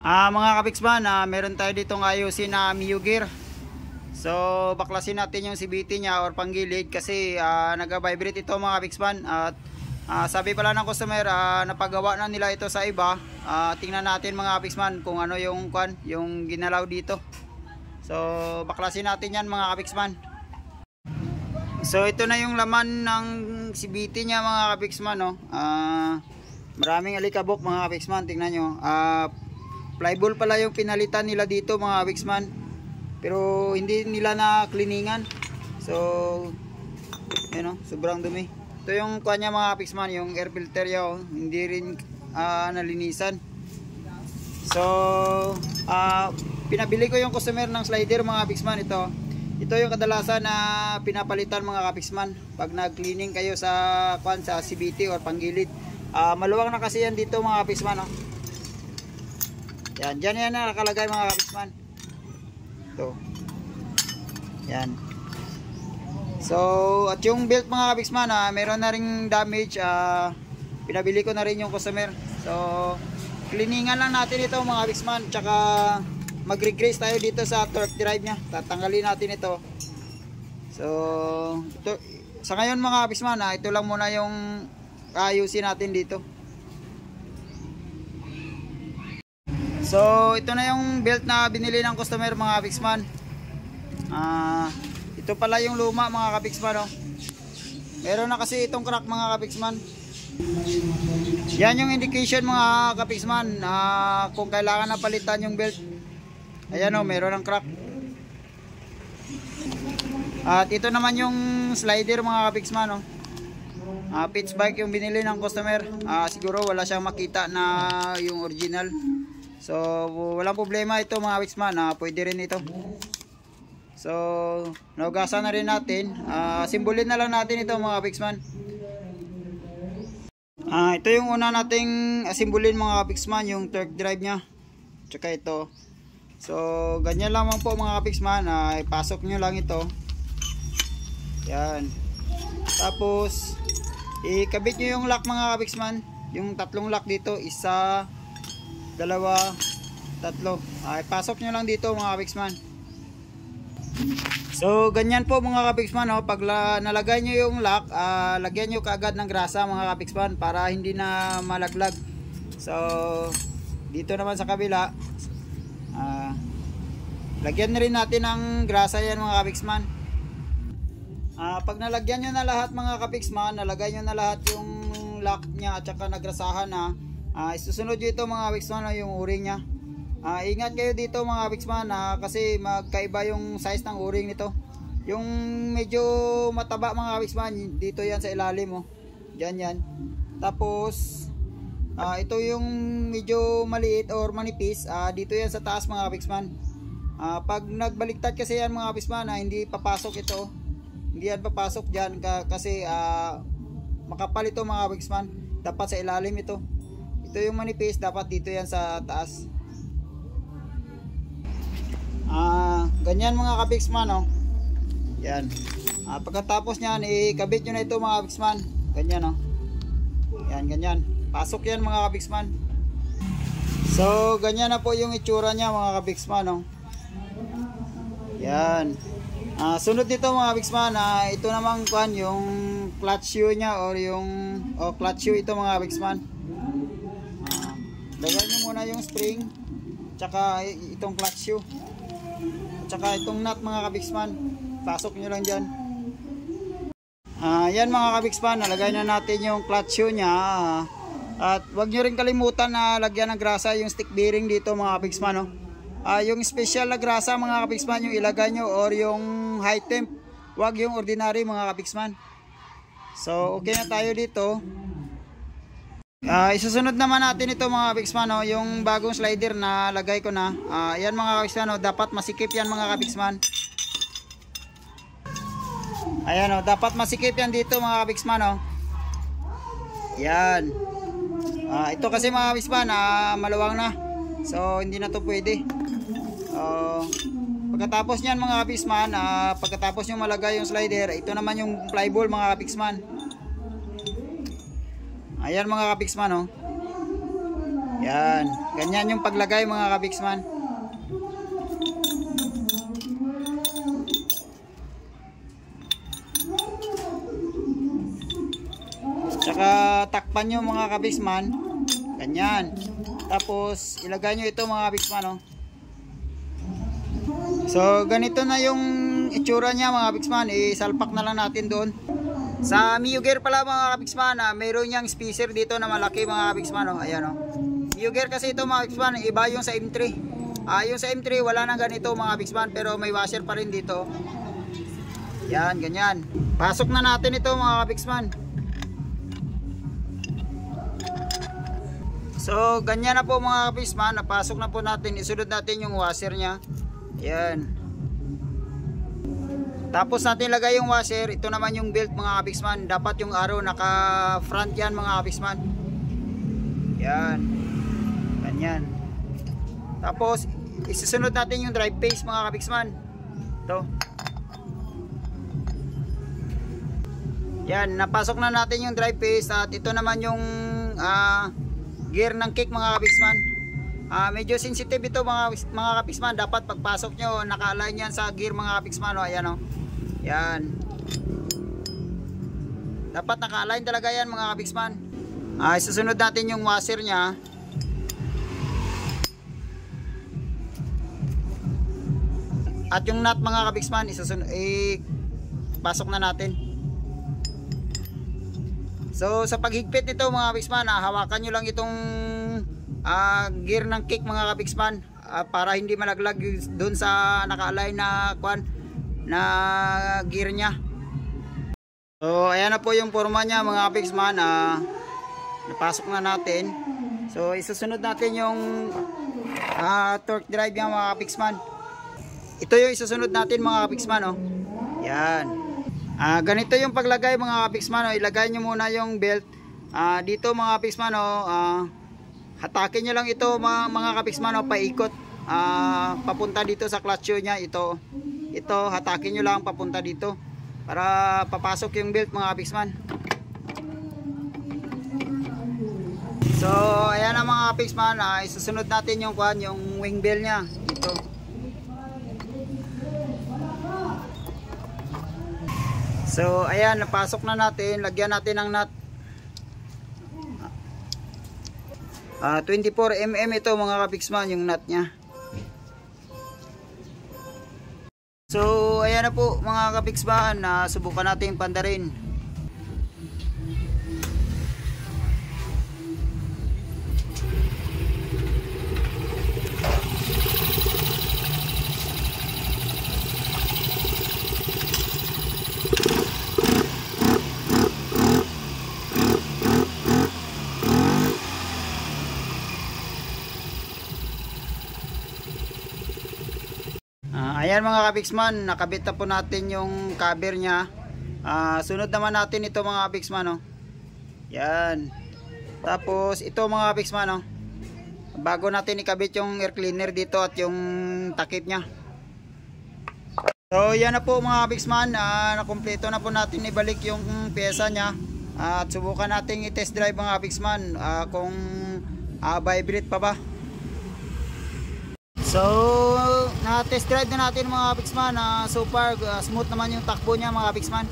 Mga kapiksman, meron tayo ditong ayusin na Mio gear. So baklasin natin yung CVT niya or panggilid kasi nag-vibrate ito mga kapiksman. At sabi pala ng customer, napagawa na nila ito sa iba. Tingnan natin mga kapiksman kung ano yung ginalaw dito. So baklasin natin yan mga kapiksman. So ito na yung laman ng CVT niya mga kapiksman, no? Maraming alikabok mga kapiksman, tingnan nyo. Flyball pala yung pinalitan nila dito mga kapiksman, pero hindi nila na cleaningan. So yun, no? Sobrang dumi. Ito yung kuha niya mga kapiksman, yung air filter niya, hindi rin nalinisan. So pinabili ko yung customer ng slider mga kapiksman. Ito yung kadalasan na pinapalitan mga kapiksman pag nag-cleaning kayo sa CVT or panggilid. Maluwang na kasi yan dito mga kapiksman, no? Yan, dyan yan na nakalagay mga kapiksman. Ito. Yan. So, at yung belt mga kapiksman, meron na ring damage. Pinabili ko na rin yung customer. So, cleaningan lang natin ito mga kapiksman. Tsaka mag-regrease tayo dito sa torque drive nya. Tatanggalin natin ito. So, ito, sa ngayon mga kapiksman, ito lang muna yung ayusin natin dito. So ito na yung belt na binili ng customer mga kapiksman. Ito pala yung luma mga kapiksman, no? Meron na kasi itong crack mga kapiksman. Yan yung indication mga kapiksman kung kailangan na palitan yung belt. Ayan, o, meron ng crack. At ito naman yung slider mga kapiksman, no? Pitch bike yung binili ng customer. Siguro wala siyang makita na yung original. So walang problema ito mga kapiksman, pwede rin ito. So naugasan na rin natin. Simbolin na lang natin ito mga kapiksman. Ito yung una nating simbolin mga kapiksman, yung torque drive nya. Tsaka ito. So ganyan lamang po mga kapiksman. Ipasok nyo lang ito. Yan. Tapos ikabit nyo yung lock mga kapiksman. Yung tatlong lock dito, isa, dalawa, tatlo. Ipasok nyo lang dito mga kapiksman. So ganyan po mga kapiksman, no? Pag nalagay nyo yung lock, lagyan nyo kaagad ng grasa mga kapiksman para hindi na malaglag. So dito naman sa kabila, lagyan na rin natin ng grasa yan mga kapiksman. Pag nalagyan nyo na lahat mga kapiksman, nalagay nyo na lahat yung lock nya at saka nagrasahan na, isusunod nyo ito mga kapiksman, yung o-ring nya. Ingat kayo dito mga kapiksman, kasi magkaiba yung size ng o-ring nito. Yung medyo mataba mga kapiksman, dito yan sa ilalim, oh. Dyan yan. Tapos ito yung medyo maliit or manipis, dito yan sa taas mga kapiksman. Pag nagbaliktad kasi yan mga kapiksman, hindi papasok ito. Hindi yan papasok dyan kasi makapal ito mga kapiksman. Dapat sa ilalim ito. Ito yung manipis, dapat dito yan sa taas. Ganyan mga kapiksman, no? Yan. Pagkatapos nyan, ikabit nyo na ito mga kapiksman. Ganyan, no? Yan, ganyan. Pasok yan mga kapiksman. So ganyan na po yung itsura nya mga kapiksman, no? Yan. Sunod nito mga kapiksman, ito namang yung clutch shoe nya or yung clutch shoe ito mga kapiksman. Lagyan nyo muna yung spring, tsaka itong clutch shoe, tsaka itong nut mga kapiksman. Pasok nyo lang dyan. Yan mga kapiksman, nalagay na natin yung clutch shoe nya. At wag nyo rin kalimutan na lagyan ng grasa yung stick bearing dito mga kapiksman, no? Yung special na grasa mga kapiksman yung ilagay nyo, or yung high temp, wag yung ordinary mga kapiksman. So okay na tayo dito. Isusunod naman natin ito mga kapiksman, no? Yung bagong slider na lagay ko na. Yan mga kapiksman, no? Dapat masikip yan mga kapiksman. Ayan, no? Dapat masikip yan dito mga kapiksman, no? Yan. Ito kasi mga kapiksman, maluwang na. So hindi na to pwede. Pagkatapos nyan mga kapiksman, pagkatapos nyo malagay yung slider, ito naman yung flyball mga kapiksman. Ayan mga kapiksman, oh. Yan, ganyan yung paglagay mga kabiksman. Tsaka takpan nyo mga kabiksman. Ganyan. Tapos ilagay nyo ito mga kabiksman, oh. So ganito na yung itsura niya mga kabiksman. Isalpak na lang natin doon. Sa Miyugear pala mga kabiksman, mayroon niyang spacer dito na malaki mga kabiksman, oh. Ayan, oh. Miyugear kasi ito mga kabiksman, iba yung sa M3. Yung sa M3 wala nang ganito mga kabiksman, pero may washer pa rin dito. Yan, ganyan. Pasok na natin ito mga kabiksman. So ganyan na po mga kabiksman, napasok na po natin. Isunod natin yung washer nya. Yan. Tapos natin lagay yung washer. Ito naman yung belt mga kabiksman. Dapat yung arrow naka front yan mga kabiksman. Yan. Ganyan. Tapos isusunod natin yung drive phase mga kabiksman. Ito. Yan, napasok na natin yung drive phase. At ito naman yung gear ng kick mga kabiksman. Medyo sensitive ito mga kabiksman. Dapat pagpasok nyo naka-align yan sa gear mga kabiksman, oh. Ayan, oh. Yan. Dapat naka-align talaga yan mga kabiksman. Isusunod natin yung washer nya. At yung nut mga kabiksman, pasok na natin. So sa paghigpit nito mga kabiksman, hawakan nyo lang itong gear ng kick mga kabiksman, para hindi malaglag doon sa naka-align na gear nya. So ayan na po yung forma nya mga kabiksman. Napasok na natin. So isusunod natin yung torque drive nya mga kabiksman. Ito yung isusunod natin mga kabiksman, oh. Yan. Ganito yung paglagay mga kabiksman, oh. Ilagay nyo muna yung belt dito mga kabiksman, oh. Hatakin nyo lang ito mga kabiksman, oh, paikot papunta dito sa clutch nya. Ito hatakin nyo lang papunta dito para papasok yung belt mga kabiksman. So ayan na mga kabiksman, isusunod natin yung wing bell nya. Ito. So ayan, napasok na natin. Lagyan natin ng nut. 24mm ito mga kabiksman, yung nut nya. So ayan na po mga kabiksman, subukan natin pandarin. Ayan mga kabiksman, nakabit na po natin yung cover nya. Sunod naman natin ito mga kabiksman, oh. Yan. Tapos ito mga kabiksman, oh. Bago natin ikabit yung air cleaner dito at yung takip nya. So yan na po mga kabiksman, nakumpleto na po natin ibalik yung pyesa nya. At subukan natin i-test drive mga kabiksman kung vibrate pa ba. So na-test drive na natin mga kabiksman. So far smooth naman yung takbo niya mga kabiksman.